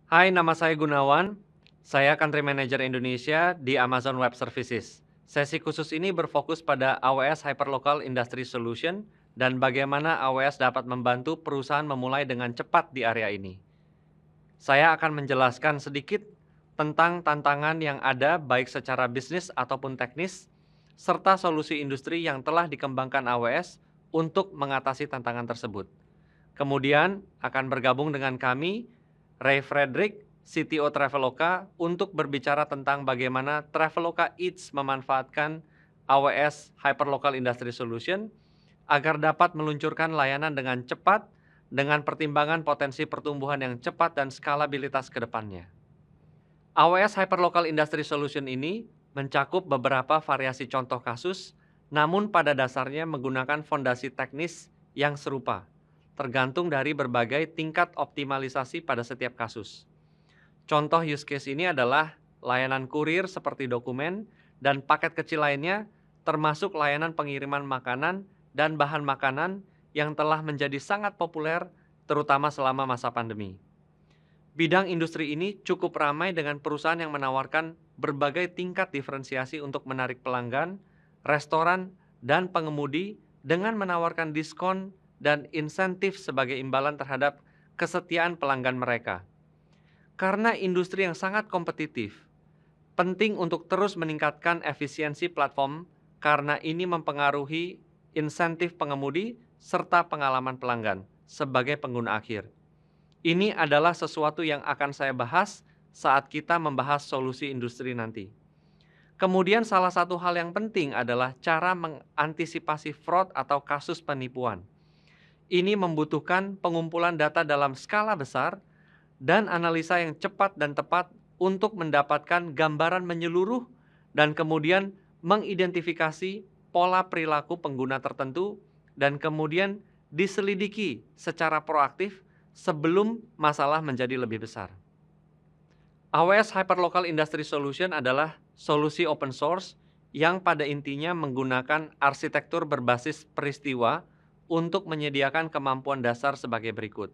Hai, nama saya Gunawan. Saya Country Manager Indonesia di Amazon Web Services. Sesi khusus ini berfokus pada AWS Hyperlocal Industry Solution dan bagaimana AWS dapat membantu perusahaan memulai dengan cepat di area ini. Saya akan menjelaskan sedikit tentang tantangan yang ada baik secara bisnis ataupun teknis, serta solusi industri yang telah dikembangkan AWS untuk mengatasi tantangan tersebut. Kemudian akan bergabung dengan kami, Ray Frederick, CTO Traveloka, untuk berbicara tentang bagaimana Traveloka Eats memanfaatkan AWS Hyperlocal Industry Solution agar dapat meluncurkan layanan dengan cepat dengan pertimbangan potensi pertumbuhan yang cepat dan skalabilitas ke depannya. AWS Hyperlocal Industry Solution ini mencakup beberapa variasi contoh kasus, namun pada dasarnya menggunakan fondasi teknis yang serupa, tergantung dari berbagai tingkat optimalisasi pada setiap kasus. Contoh use case ini adalah layanan kurir seperti dokumen dan paket kecil lainnya, termasuk layanan pengiriman makanan dan bahan makanan yang telah menjadi sangat populer terutama selama masa pandemi. Bidang industri ini cukup ramai dengan perusahaan yang menawarkan berbagai tingkat diferensiasi untuk menarik pelanggan, restoran, dan pengemudi dengan menawarkan diskon dan insentif sebagai imbalan terhadap kesetiaan pelanggan mereka. Karena industri yang sangat kompetitif, penting untuk terus meningkatkan efisiensi platform karena ini mempengaruhi insentif pengemudi serta pengalaman pelanggan sebagai pengguna akhir. Ini adalah sesuatu yang akan saya bahas saat kita membahas solusi industri nanti. Kemudian salah satu hal yang penting adalah cara mengantisipasi fraud atau kasus penipuan. Ini membutuhkan pengumpulan data dalam skala besar dan analisa yang cepat dan tepat untuk mendapatkan gambaran menyeluruh dan kemudian mengidentifikasi pola perilaku pengguna tertentu dan kemudian diselidiki secara proaktif sebelum masalah menjadi lebih besar. AWS Hyperlocal Industry Solution adalah solusi open source yang pada intinya menggunakan arsitektur berbasis peristiwa untuk menyediakan kemampuan dasar sebagai berikut.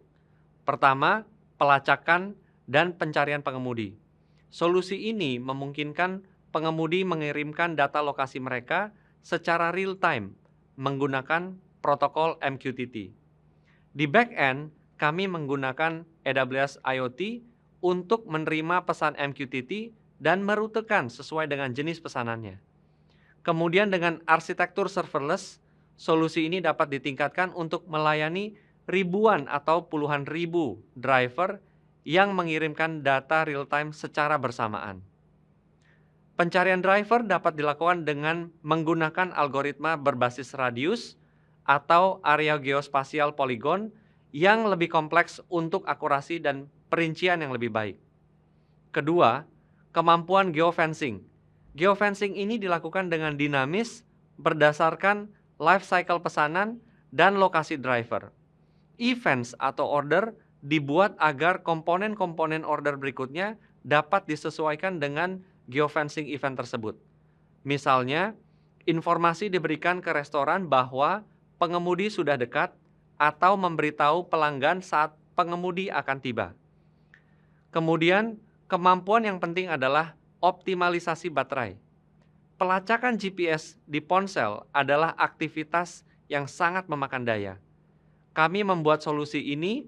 Pertama, pelacakan dan pencarian pengemudi. Solusi ini memungkinkan pengemudi mengirimkan data lokasi mereka secara real time menggunakan protokol MQTT. Di back-end, kami menggunakan AWS IoT untuk menerima pesan MQTT dan merutekan sesuai dengan jenis pesanannya. Kemudian dengan arsitektur serverless, solusi ini dapat ditingkatkan untuk melayani ribuan atau puluhan ribu driver yang mengirimkan data real-time secara bersamaan. Pencarian driver dapat dilakukan dengan menggunakan algoritma berbasis radius atau area geospasial poligon yang lebih kompleks untuk akurasi dan perincian yang lebih baik. Kedua, kemampuan geofencing. Geofencing ini dilakukan dengan dinamis berdasarkan life cycle pesanan dan lokasi driver. Events atau order dibuat agar komponen-komponen order berikutnya dapat disesuaikan dengan geofencing event tersebut. Misalnya, informasi diberikan ke restoran bahwa pengemudi sudah dekat atau memberitahu pelanggan saat pengemudi akan tiba. Kemudian, kemampuan yang penting adalah optimalisasi baterai. Pelacakan GPS di ponsel adalah aktivitas yang sangat memakan daya. Kami membuat solusi ini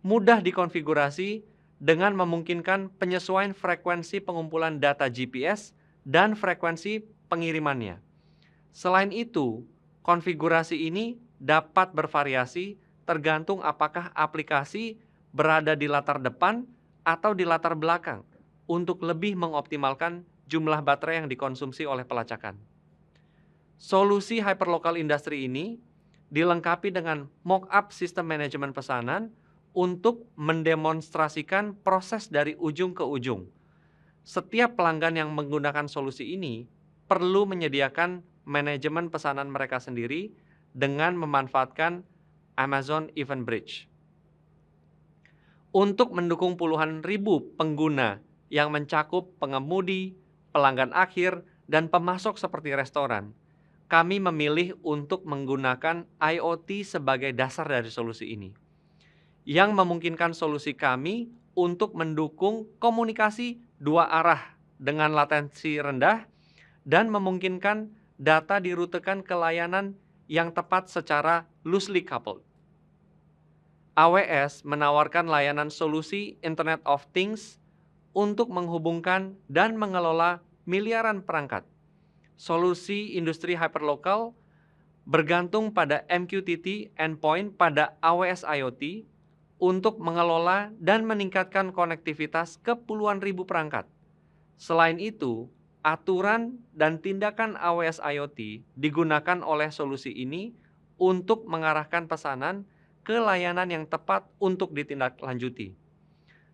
mudah dikonfigurasi dengan memungkinkan penyesuaian frekuensi pengumpulan data GPS dan frekuensi pengirimannya. Selain itu, konfigurasi ini dapat bervariasi tergantung apakah aplikasi berada di latar depan atau di latar belakang untuk lebih mengoptimalkan jumlah baterai yang dikonsumsi oleh pelacakan. Solusi Hyperlocal Industry ini dilengkapi dengan mock-up sistem manajemen pesanan untuk mendemonstrasikan proses dari ujung ke ujung. Setiap pelanggan yang menggunakan solusi ini perlu menyediakan manajemen pesanan mereka sendiri dengan memanfaatkan Amazon Event Bridge. Untuk mendukung puluhan ribu pengguna yang mencakup pengemudi, pelanggan akhir, dan pemasok seperti restoran, kami memilih untuk menggunakan IoT sebagai dasar dari solusi ini, yang memungkinkan solusi kami untuk mendukung komunikasi dua arah dengan latensi rendah dan memungkinkan data dirutekan ke layanan yang tepat secara loosely coupled. AWS menawarkan layanan solusi Internet of Things untuk menghubungkan dan mengelola miliaran perangkat. Solusi industri hyperlocal bergantung pada MQTT endpoint pada AWS IoT untuk mengelola dan meningkatkan konektivitas ke puluhan ribu perangkat. Selain itu, aturan dan tindakan AWS IoT digunakan oleh solusi ini untuk mengarahkan pesanan ke layanan yang tepat untuk ditindaklanjuti.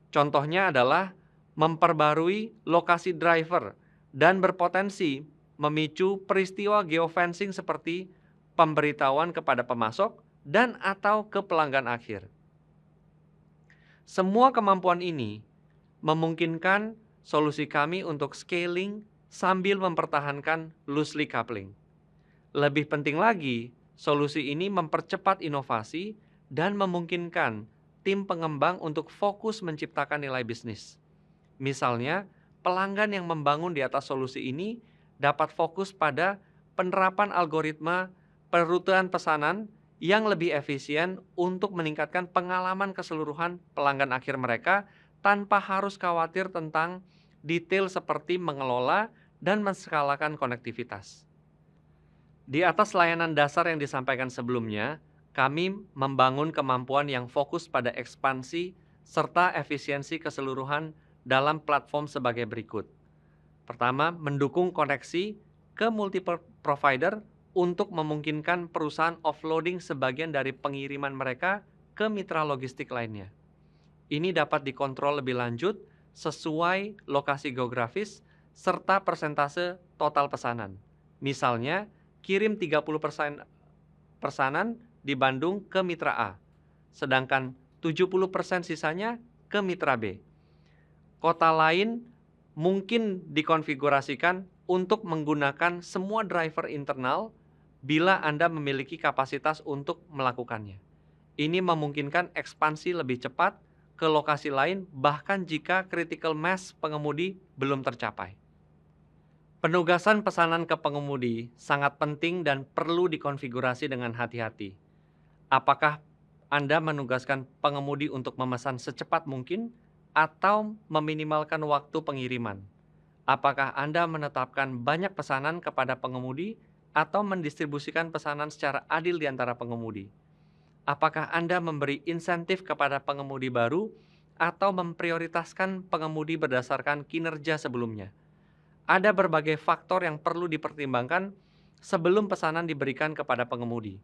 Contohnya adalah memperbarui lokasi driver dan berpotensi memicu peristiwa geofencing seperti pemberitahuan kepada pemasok dan atau ke pelanggan akhir. Semua kemampuan ini memungkinkan solusi kami untuk scaling sambil mempertahankan loosely coupling. Lebih penting lagi, solusi ini mempercepat inovasi dan memungkinkan tim pengembang untuk fokus menciptakan nilai bisnis. Misalnya, pelanggan yang membangun di atas solusi ini dapat fokus pada penerapan algoritma perututan pesanan yang lebih efisien untuk meningkatkan pengalaman keseluruhan pelanggan akhir mereka tanpa harus khawatir tentang detail seperti mengelola dan menskalakan konektivitas. Di atas layanan dasar yang disampaikan sebelumnya, kami membangun kemampuan yang fokus pada ekspansi serta efisiensi keseluruhan dalam platform sebagai berikut. Pertama, mendukung koneksi ke multiple provider untuk memungkinkan perusahaan offloading sebagian dari pengiriman mereka ke mitra logistik lainnya. Ini dapat dikontrol lebih lanjut sesuai lokasi geografis serta persentase total pesanan. Misalnya, kirim 30% pesanan di Bandung ke mitra A, sedangkan 70% sisanya ke mitra B. Kota lain mungkin dikonfigurasikan untuk menggunakan semua driver internal bila Anda memiliki kapasitas untuk melakukannya. Ini memungkinkan ekspansi lebih cepat ke lokasi lain bahkan jika critical mass pengemudi belum tercapai. Penugasan pesanan ke pengemudi sangat penting dan perlu dikonfigurasi dengan hati-hati. Apakah Anda menugaskan pengemudi untuk memesan secepat mungkin atau meminimalkan waktu pengiriman? Apakah Anda menetapkan banyak pesanan kepada pengemudi atau mendistribusikan pesanan secara adil di antara pengemudi? Apakah Anda memberi insentif kepada pengemudi baru atau memprioritaskan pengemudi berdasarkan kinerja sebelumnya? Ada berbagai faktor yang perlu dipertimbangkan sebelum pesanan diberikan kepada pengemudi.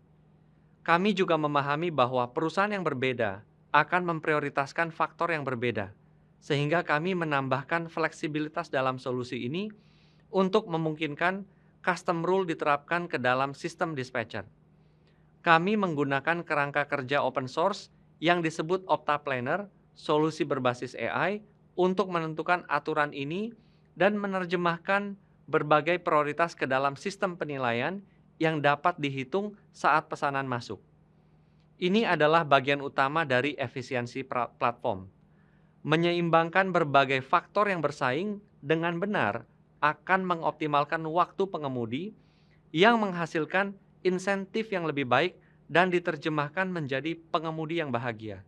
Kami juga memahami bahwa perusahaan yang berbeda akan memprioritaskan faktor yang berbeda, sehingga kami menambahkan fleksibilitas dalam solusi ini untuk memungkinkan custom rule diterapkan ke dalam sistem dispatcher. Kami menggunakan kerangka kerja open source yang disebut OptaPlanner, solusi berbasis AI, untuk menentukan aturan ini dan menerjemahkan berbagai prioritas ke dalam sistem penilaian yang dapat dihitung saat pesanan masuk. Ini adalah bagian utama dari efisiensi platform. Menyeimbangkan berbagai faktor yang bersaing dengan benar akan mengoptimalkan waktu pengemudi yang menghasilkan insentif yang lebih baik dan diterjemahkan menjadi pengemudi yang bahagia.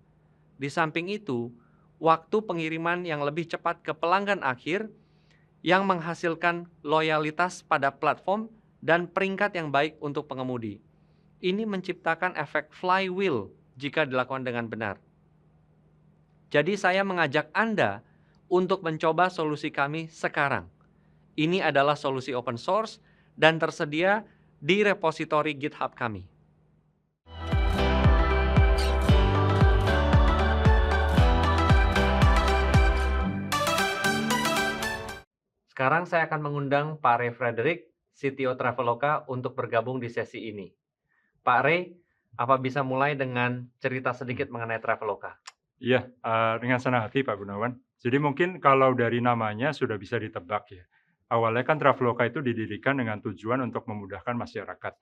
Di samping itu, waktu pengiriman yang lebih cepat ke pelanggan akhir yang menghasilkan loyalitas pada platform dan peringkat yang baik untuk pengemudi. Ini menciptakan efek flywheel jika dilakukan dengan benar. Jadi saya mengajak Anda untuk mencoba solusi kami sekarang. Ini adalah solusi open source dan tersedia di repositori GitHub kami. Sekarang saya akan mengundang Pak Ray Frederick, CTO Traveloka, untuk bergabung di sesi ini. Pak Ray, apa bisa mulai dengan cerita sedikit mengenai Traveloka? Iya, dengan senang hati Pak Gunawan. Jadi mungkin kalau dari namanya sudah bisa ditebak ya. Awalnya kan Traveloka itu didirikan dengan tujuan untuk memudahkan masyarakat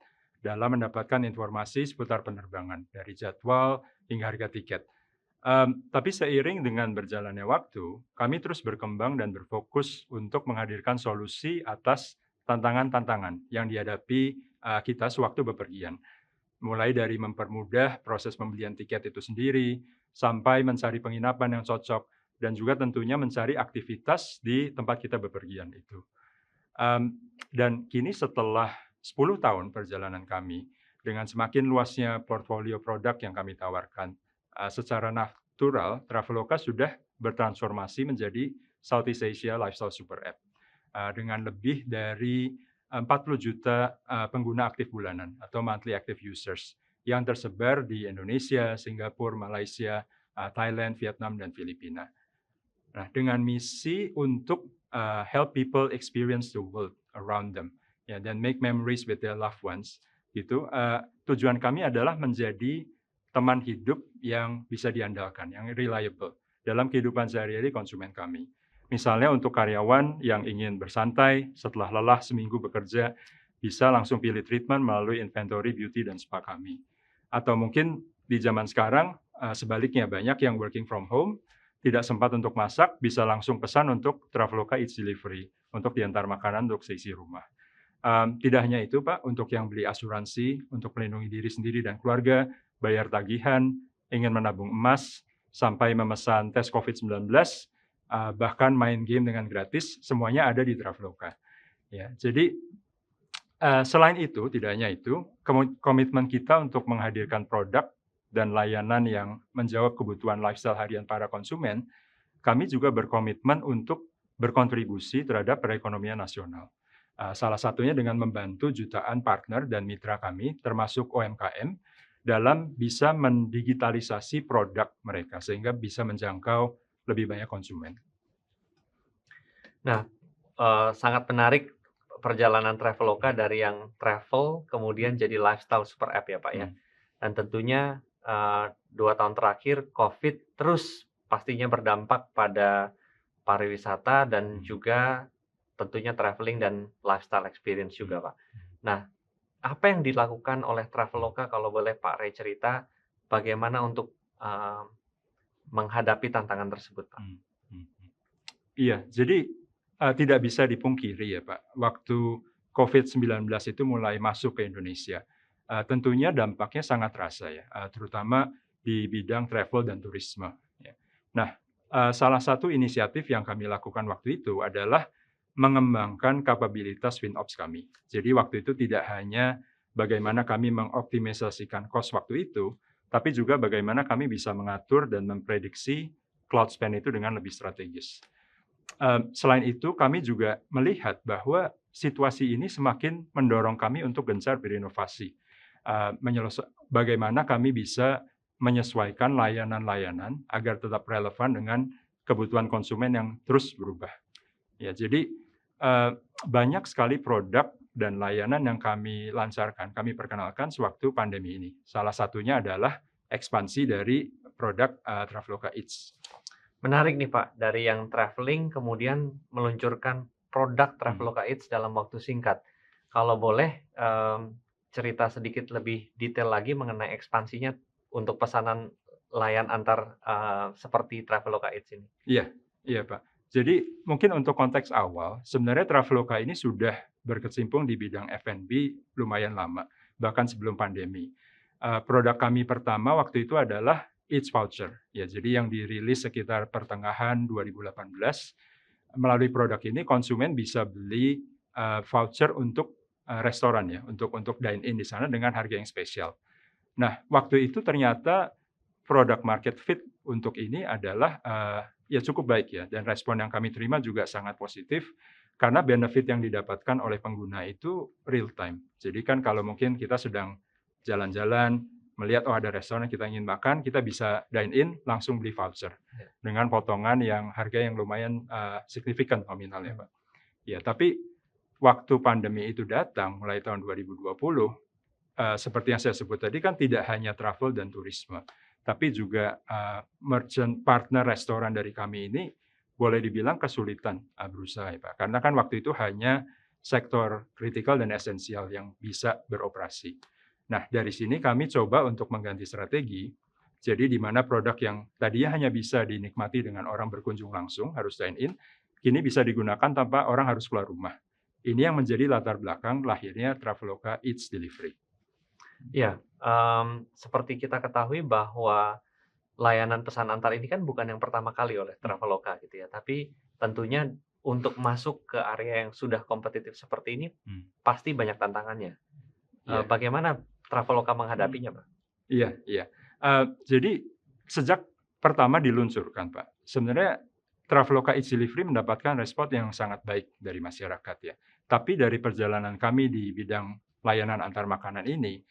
dalam mendapatkan informasi seputar penerbangan, dari jadwal hingga harga tiket. Tapi seiring dengan berjalannya waktu, kami terus berkembang dan berfokus untuk menghadirkan solusi atas tantangan-tantangan yang dihadapi, kita sewaktu bepergian. Mulai dari mempermudah proses pembelian tiket itu sendiri, sampai mencari penginapan yang cocok, dan juga tentunya mencari aktivitas di tempat kita bepergian itu. Dan kini setelah 10 tahun perjalanan kami, dengan semakin luasnya portfolio produk yang kami tawarkan, secara natural Traveloka sudah bertransformasi menjadi Southeast Asia Lifestyle Super App, dengan lebih dari 40 juta pengguna aktif bulanan atau monthly active users yang tersebar di Indonesia, Singapura, Malaysia, Thailand, Vietnam, dan Filipina. Nah, dengan misi untuk help people experience the world around them, ya, dan make memories with their loved ones, gitu. Tujuan kami adalah menjadi teman hidup yang bisa diandalkan, yang reliable dalam kehidupan sehari-hari konsumen kami. Misalnya untuk karyawan yang ingin bersantai setelah lelah seminggu bekerja, bisa langsung pilih treatment melalui inventory beauty dan spa kami. Atau mungkin di zaman sekarang sebaliknya, banyak yang working from home, tidak sempat untuk masak, bisa langsung pesan untuk Traveloka Eats Delivery, untuk diantar makanan untuk seisi rumah. Tidak hanya itu Pak, untuk yang beli asuransi, untuk melindungi diri sendiri dan keluarga, bayar tagihan, ingin menabung emas, sampai memesan tes COVID-19, bahkan main game dengan gratis, semuanya ada di Traveloka. Ya, jadi selain itu, tidak hanya itu, komitmen kita untuk menghadirkan produk dan layanan yang menjawab kebutuhan lifestyle harian para konsumen, kami juga berkomitmen untuk berkontribusi terhadap perekonomian nasional. Salah satunya dengan membantu jutaan partner dan mitra kami, termasuk UMKM, dalam bisa mendigitalisasi produk mereka, sehingga bisa menjangkau lebih banyak konsumen. Nah, sangat menarik perjalanan Traveloka dari yang travel kemudian jadi lifestyle super app ya Pak ya. Dan tentunya 2 tahun terakhir COVID terus pastinya berdampak pada pariwisata dan juga tentunya traveling dan lifestyle experience juga Pak. Nah, apa yang dilakukan oleh Traveloka kalau boleh Pak Ray cerita bagaimana untuk menghadapi tantangan tersebut Pak? Iya, jadi tidak bisa dipungkiri ya Pak, waktu COVID-19 itu mulai masuk ke Indonesia, tentunya dampaknya sangat terasa ya, terutama di bidang travel dan turisme, ya. Nah, salah satu inisiatif yang kami lakukan waktu itu adalah mengembangkan kapabilitas FinOps kami. Jadi waktu itu tidak hanya bagaimana kami mengoptimalisasikan cost waktu itu, tapi juga bagaimana kami bisa mengatur dan memprediksi cloud spend itu dengan lebih strategis. Selain itu, kami juga melihat bahwa situasi ini semakin mendorong kami untuk gencar berinovasi. Bagaimana kami bisa menyesuaikan layanan-layanan agar tetap relevan dengan kebutuhan konsumen yang terus berubah. Ya, jadi banyak sekali produk dan layanan yang kami lancarkan, kami perkenalkan sewaktu pandemi ini. Salah satunya adalah ekspansi dari produk Traveloka Eats. Menarik nih Pak, dari yang traveling kemudian meluncurkan produk Traveloka Eats dalam waktu singkat. Kalau boleh cerita sedikit lebih detail lagi mengenai ekspansinya untuk pesanan layan antar seperti Traveloka Eats ini. Iya Pak. Jadi mungkin untuk konteks awal, sebenarnya Traveloka ini sudah berkecimpung di bidang F&B lumayan lama, bahkan sebelum pandemi. Produk kami pertama waktu itu adalah Eats Voucher, ya, jadi yang dirilis sekitar pertengahan 2018. Melalui produk ini konsumen bisa beli voucher untuk restoran ya, untuk dine in di sana dengan harga yang spesial. Nah, waktu itu ternyata product market fit untuk ini adalah ya cukup baik ya, dan respon yang kami terima juga sangat positif karena benefit yang didapatkan oleh pengguna itu real time. Jadi kan kalau mungkin kita sedang jalan-jalan, melihat ada restoran yang kita ingin makan, kita bisa dine in, langsung beli voucher dengan potongan yang harga yang lumayan signifikan nominalnya Pak. Ya, tapi waktu pandemi itu datang mulai tahun 2020, seperti yang saya sebut tadi kan tidak hanya travel dan turisme, tapi juga merchant partner restoran dari kami ini boleh dibilang kesulitan berusaha ya Pak. Karena kan waktu itu hanya sektor kritikal dan esensial yang bisa beroperasi. Nah, dari sini kami coba untuk mengganti strategi. Jadi di mana produk yang tadinya hanya bisa dinikmati dengan orang berkunjung langsung, harus dine-in, kini bisa digunakan tanpa orang harus keluar rumah. Ini yang menjadi latar belakang lahirnya Traveloka Eats Delivery. Ya, seperti kita ketahui bahwa layanan pesan antar ini kan bukan yang pertama kali oleh Traveloka gitu ya, tapi tentunya untuk masuk ke area yang sudah kompetitif seperti ini pasti banyak tantangannya. Iya. Bagaimana Traveloka menghadapinya, Pak? Iya, iya. Jadi sejak pertama diluncurkan, Pak, sebenarnya Traveloka Eats Delivery mendapatkan respon yang sangat baik dari masyarakat ya. Tapi dari perjalanan kami di bidang layanan antar makanan ini,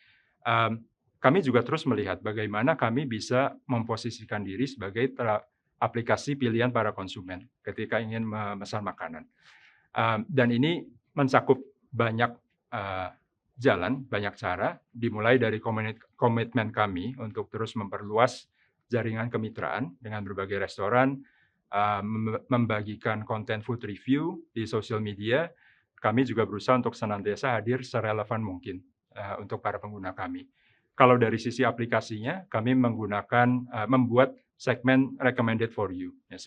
kami juga terus melihat bagaimana kami bisa memposisikan diri sebagai aplikasi pilihan para konsumen ketika ingin memesan makanan. Dan ini mencakup banyak jalan, banyak cara, dimulai dari komitmen kami untuk terus memperluas jaringan kemitraan dengan berbagai restoran, membagikan konten food review di sosial media. Kami juga berusaha untuk senantiasa hadir serelevan mungkin untuk para pengguna kami. Kalau dari sisi aplikasinya, kami menggunakan membuat segmen recommended for you, ya,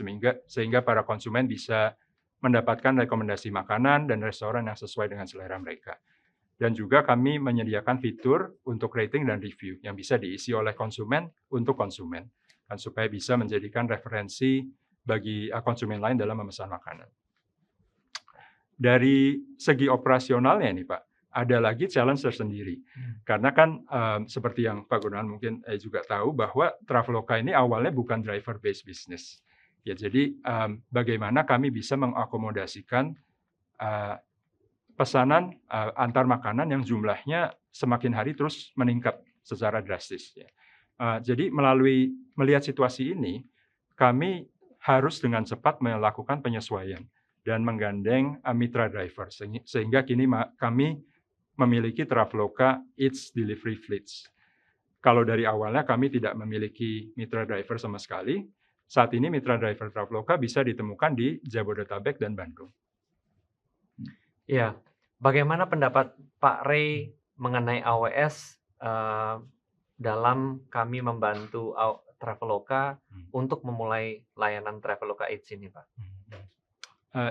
sehingga para konsumen bisa mendapatkan rekomendasi makanan dan restoran yang sesuai dengan selera mereka. Dan juga kami menyediakan fitur untuk rating dan review yang bisa diisi oleh konsumen untuk konsumen, dan supaya bisa menjadikan referensi bagi konsumen lain dalam memesan makanan. Dari segi operasionalnya nih Pak, ada lagi challenge tersendiri. Karena kan seperti yang Pak Gunawan mungkin juga tahu bahwa Traveloka ini awalnya bukan driver based business. Ya, jadi bagaimana kami bisa mengakomodasikan pesanan antar makanan yang jumlahnya semakin hari terus meningkat secara drastis. Ya. Jadi melalui melihat situasi ini, kami harus dengan cepat melakukan penyesuaian dan menggandeng mitra driver, sehingga kini kami memiliki Traveloka Eats Delivery Fleets. Kalau dari awalnya kami tidak memiliki mitra driver sama sekali, saat ini mitra driver Traveloka bisa ditemukan di Jabodetabek dan Bandung. Iya, bagaimana pendapat Pak Ray mengenai AWS dalam kami membantu Traveloka untuk memulai layanan Traveloka Eats ini, Pak?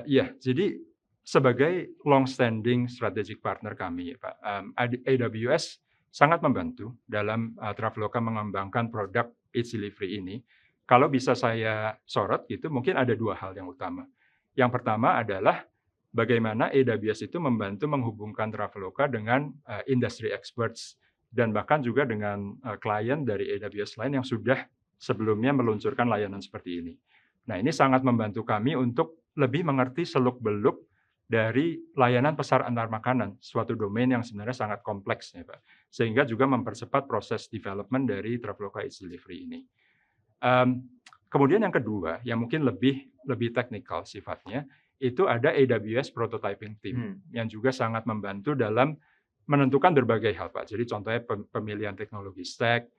Ya, jadi sebagai long-standing strategic partner kami, Pak, AWS sangat membantu dalam Traveloka mengembangkan produk Eats Delivery ini. Kalau bisa saya sorot gitu, mungkin ada dua hal yang utama. Yang pertama adalah bagaimana AWS itu membantu menghubungkan Traveloka dengan industry experts dan bahkan juga dengan klien dari AWS lain yang sudah sebelumnya meluncurkan layanan seperti ini. Nah, ini sangat membantu kami untuk lebih mengerti seluk-beluk dari layanan pesan antar makanan, suatu domain yang sebenarnya sangat kompleks ya Pak, sehingga juga mempercepat proses development dari Traveloka Eats Delivery ini. Kemudian yang kedua, yang mungkin lebih teknikal sifatnya, itu ada AWS Prototyping Team yang juga sangat membantu dalam menentukan berbagai hal Pak. Jadi contohnya pemilihan teknologi stack,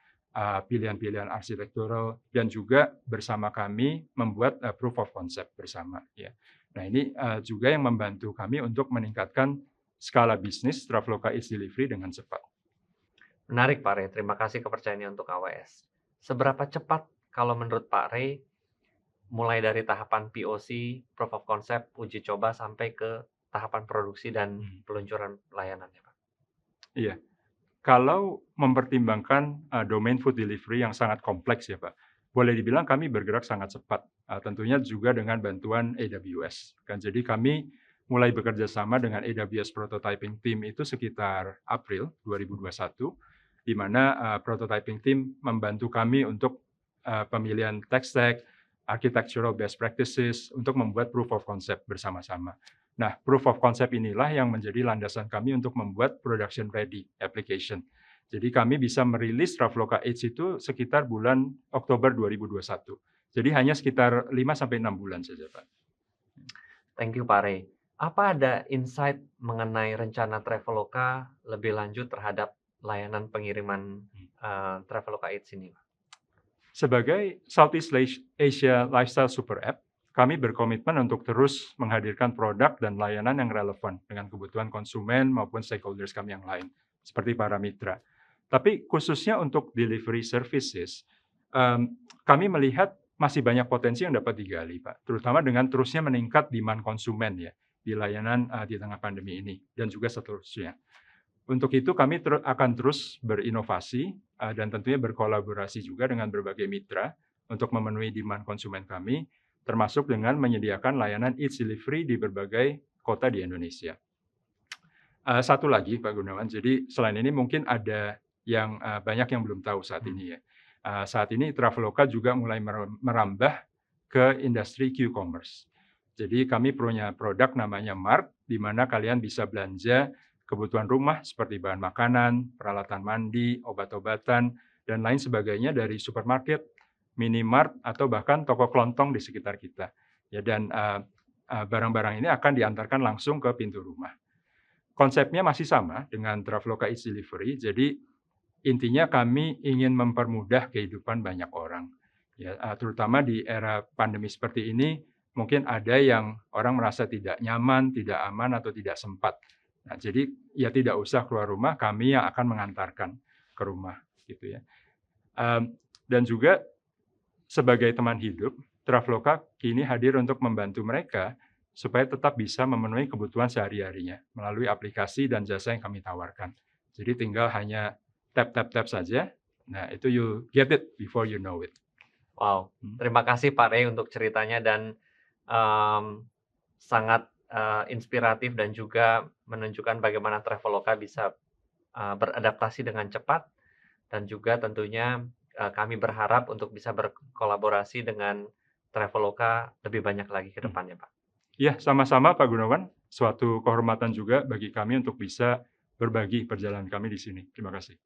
pilihan-pilihan arsitektural, dan juga bersama kami membuat proof of concept bersama. Ya. Nah ini juga yang membantu kami untuk meningkatkan skala bisnis Traveloka Eats Delivery dengan cepat. Menarik Pak Ray, terima kasih kepercayaannya untuk AWS. Seberapa cepat kalau menurut Pak Ray mulai dari tahapan POC, proof of concept, uji coba sampai ke tahapan produksi dan peluncuran layanannya, Pak? Iya, kalau mempertimbangkan domain food delivery yang sangat kompleks ya Pak, boleh dibilang kami bergerak sangat cepat, tentunya juga dengan bantuan AWS. Kan jadi kami mulai bekerja sama dengan AWS Prototyping Team itu sekitar April 2021, di mana Prototyping Team membantu kami untuk pemilihan tech stack, architectural best practices untuk membuat proof of concept bersama-sama. Nah, proof of concept inilah yang menjadi landasan kami untuk membuat production ready application. Jadi kami bisa merilis Traveloka Eats itu sekitar bulan Oktober 2021. Jadi hanya sekitar 5-6 bulan saja, Pak. Thank you, Pak Ray. Apa ada insight mengenai rencana Traveloka lebih lanjut terhadap layanan pengiriman Traveloka Eats ini, Pak? Sebagai Southeast Asia Lifestyle Super App, kami berkomitmen untuk terus menghadirkan produk dan layanan yang relevan dengan kebutuhan konsumen maupun stakeholders kami yang lain, seperti para mitra. Tapi khususnya untuk delivery services, Kami melihat masih banyak potensi yang dapat digali, Pak, terutama dengan terusnya meningkat demand konsumen ya, di layanan, di tengah pandemi ini dan juga seterusnya. Untuk itu kami akan terus berinovasi, dan tentunya berkolaborasi juga dengan berbagai mitra untuk memenuhi demand konsumen kami, termasuk dengan menyediakan layanan Eats Delivery di berbagai kota di Indonesia. Satu lagi Pak Gunawan, jadi selain ini mungkin ada yang, banyak yang belum tahu saat ini ya. Saat ini Traveloka juga mulai merambah ke industri Q-commerce. Jadi kami punya produk namanya Mart, di mana kalian bisa belanja kebutuhan rumah seperti bahan makanan, peralatan mandi, obat-obatan, dan lain sebagainya dari supermarket, minimart, atau bahkan toko kelontong di sekitar kita. Ya, dan barang-barang ini akan diantarkan langsung ke pintu rumah. Konsepnya masih sama dengan Traveloka Eats Delivery, jadi intinya kami ingin mempermudah kehidupan banyak orang. Ya, terutama di era pandemi seperti ini, mungkin ada yang orang merasa tidak nyaman, tidak aman, atau tidak sempat. Nah, jadi ya tidak usah keluar rumah, kami yang akan mengantarkan ke rumah, gitu ya. Dan juga sebagai teman hidup, Traveloka kini hadir untuk membantu mereka supaya tetap bisa memenuhi kebutuhan sehari-harinya melalui aplikasi dan jasa yang kami tawarkan. Jadi tinggal hanya tap saja. Nah, itu you get it before you know it. Wow, terima kasih Pak Rey untuk ceritanya dan sangat inspiratif dan juga menunjukkan bagaimana Traveloka bisa beradaptasi dengan cepat dan juga tentunya kami berharap untuk bisa berkolaborasi dengan Traveloka lebih banyak lagi ke depannya, Pak. Ya, sama-sama Pak Gunawan. Suatu kehormatan juga bagi kami untuk bisa berbagi perjalanan kami di sini. Terima kasih.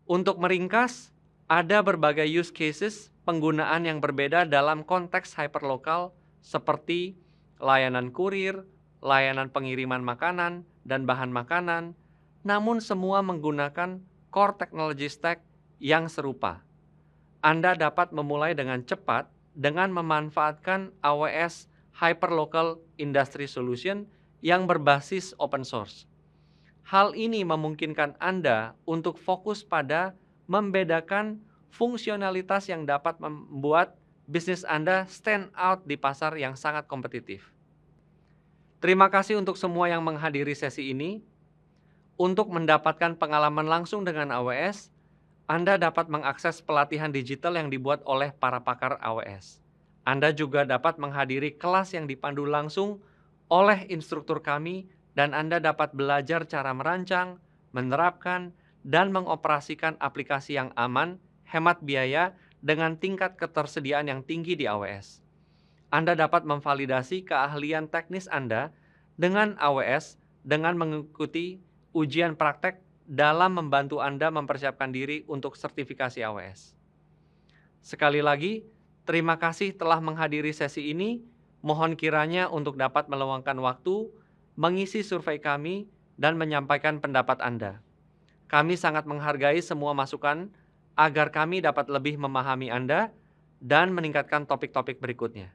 Untuk meringkas, ada berbagai use cases penggunaan yang berbeda dalam konteks hyperlokal seperti layanan kurir, layanan pengiriman makanan, dan bahan makanan, namun semua menggunakan core technology stack yang serupa. Anda dapat memulai dengan cepat dengan memanfaatkan AWS Hyperlocal Industry Solution yang berbasis open source. Hal ini memungkinkan Anda untuk fokus pada membedakan fungsionalitas yang dapat membuat bisnis Anda stand out di pasar yang sangat kompetitif. Terima kasih untuk semua yang menghadiri sesi ini. Untuk mendapatkan pengalaman langsung dengan AWS, Anda dapat mengakses pelatihan digital yang dibuat oleh para pakar AWS. Anda juga dapat menghadiri kelas yang dipandu langsung oleh instruktur kami dan Anda dapat belajar cara merancang, menerapkan, dan mengoperasikan aplikasi yang aman, hemat biaya, dengan tingkat ketersediaan yang tinggi di AWS. Anda dapat memvalidasi keahlian teknis Anda dengan AWS dengan mengikuti ujian praktek dalam membantu Anda mempersiapkan diri untuk sertifikasi AWS. Sekali lagi, terima kasih telah menghadiri sesi ini. Mohon kiranya untuk dapat meluangkan waktu, mengisi survei kami, dan menyampaikan pendapat Anda. Kami sangat menghargai semua masukan agar kami dapat lebih memahami Anda dan meningkatkan topik-topik berikutnya.